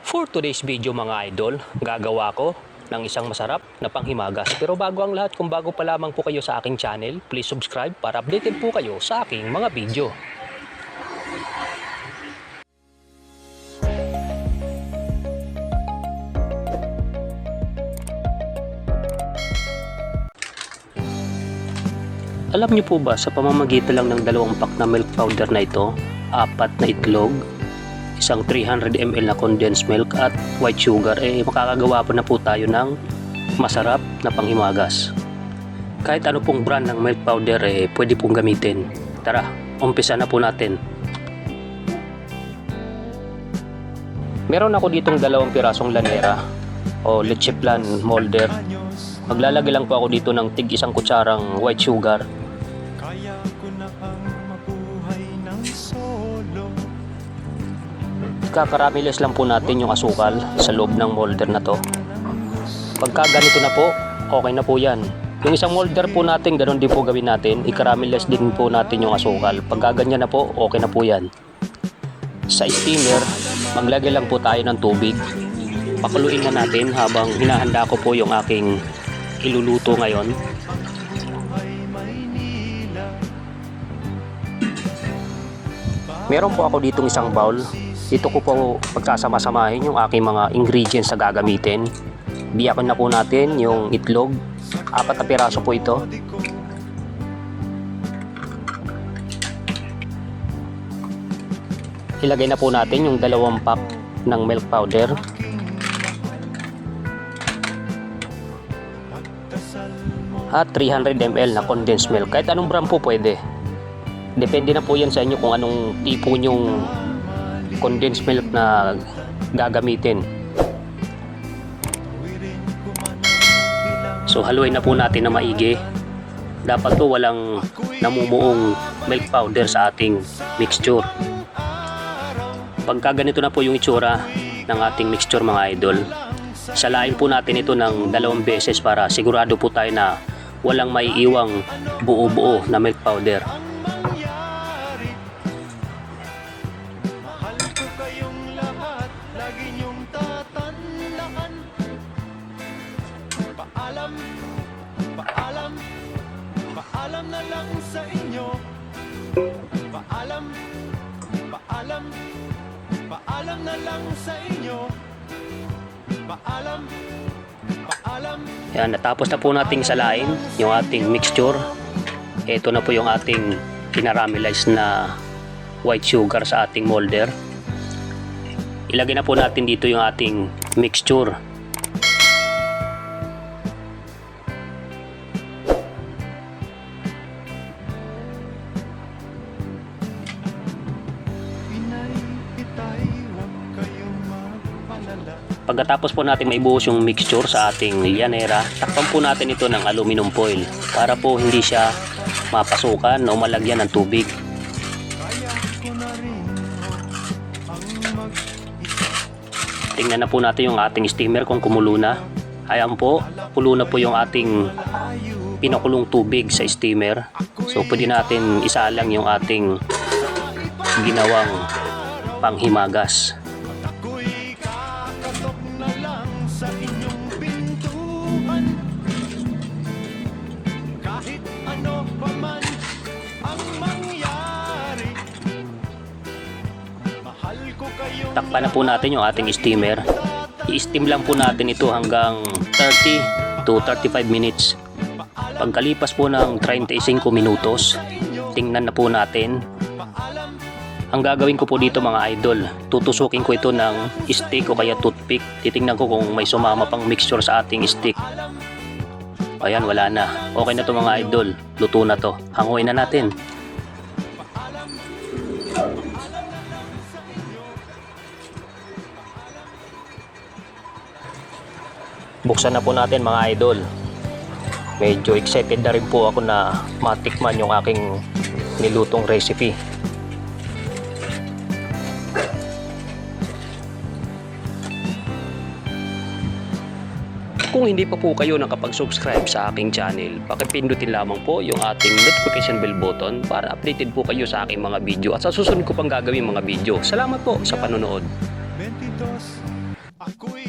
For today's video mga idol, gagawa ko ng isang masarap na panghimagas. Pero bago ang lahat, kung bago pa lamang po kayo sa aking channel, please subscribe para updated po kayo sa aking mga video. Alam niyo po ba, sa pamamagitan lang ng 2 pack na milk powder na ito, 4 na itlog, isang 300 ml na condensed milk at white sugar, makakagawa po na po tayo ng masarap na panghimagas. Kahit ano pong brand ng milk powder pwede pong gamitin. Tara, umpisa na po natin. Meron ako ditong 2 pirasong lanera o leche plan molder. Maglalagay lang po ako dito ng tig 1 kutsarang white sugar. Kakaramilis lang po natin yung asukal sa loob ng molder na to. Pagka ganito na po, okay na po yan. Yung isang molder po natin, ganun din po gawin natin. Ikaramilis din po natin yung asukal. Pagka ganyan na po, okay na po yan. Sa steamer, maglagay lang po tayo ng tubig. Pakuluin na natin habang hinahanda ko po yung aking iluluto ngayon. Meron po ako ditong isang bowl. Dito ko po pagkasama-samahin yung aking mga ingredients na gagamitin. Biyakin na po natin yung itlog. 4 na piraso po ito. Ilagay na po natin yung 2 pack ng milk powder. At 300 ml na condensed milk. Kahit anong brand po pwede. Depende na po yan sa inyo kung anong tipo nyong condensed milk na gagamitin. So haluin na po natin na maigi. Dapat po walang namumuong milk powder sa ating mixture. Pagka ganito na po yung itsura ng ating mixture mga idol, salain po natin ito ng 2 beses para sigurado po tayo na walang maiiwang buo-buo na milk powder. Paalam na lang sa inyo. Paalam na lang sa inyo. Paalam. Yan, natapos na po nating salain yung ating mixture. Ito na po yung ating kinaramelize na white sugar sa ating molder. Ilagay na po natin dito yung ating mixture. Pagkatapos po natin maibuhos yung mixture sa ating lyanera, takpan po natin ito ng aluminum foil para po hindi siya mapasukan o malagyan ng tubig. Tingnan na po natin yung ating steamer kung kumulo na. Ayan po, kulo na po yung ating pinakulong tubig sa steamer. So pwede natin isalang yung ating ginawang panghimagas. Takpan na po natin yung ating steamer. I-steam lang po natin ito hanggang 30 to 35 minutes. Pagkalipas po ng 35 minutos, tingnan na po natin. Ang gagawin ko po dito mga idol, tutusukin ko ito ng stick o kaya toothpick. Titingnan ko kung may sumama pang mixture sa ating stick. Ayan, wala na. Okay na to mga idol. Luto na to. Hanguin na natin. Buksan na po natin mga idol. Medyo excited na rin po ako na matikman yung aking nilutong recipe. Kung hindi pa po kayo nakapag-subscribe sa aking channel, pakipindutin lamang po yung ating notification bell button para updated po kayo sa aking mga video at sa susunod ko pang gagawin mga video. Salamat po sa panonood. Ako'y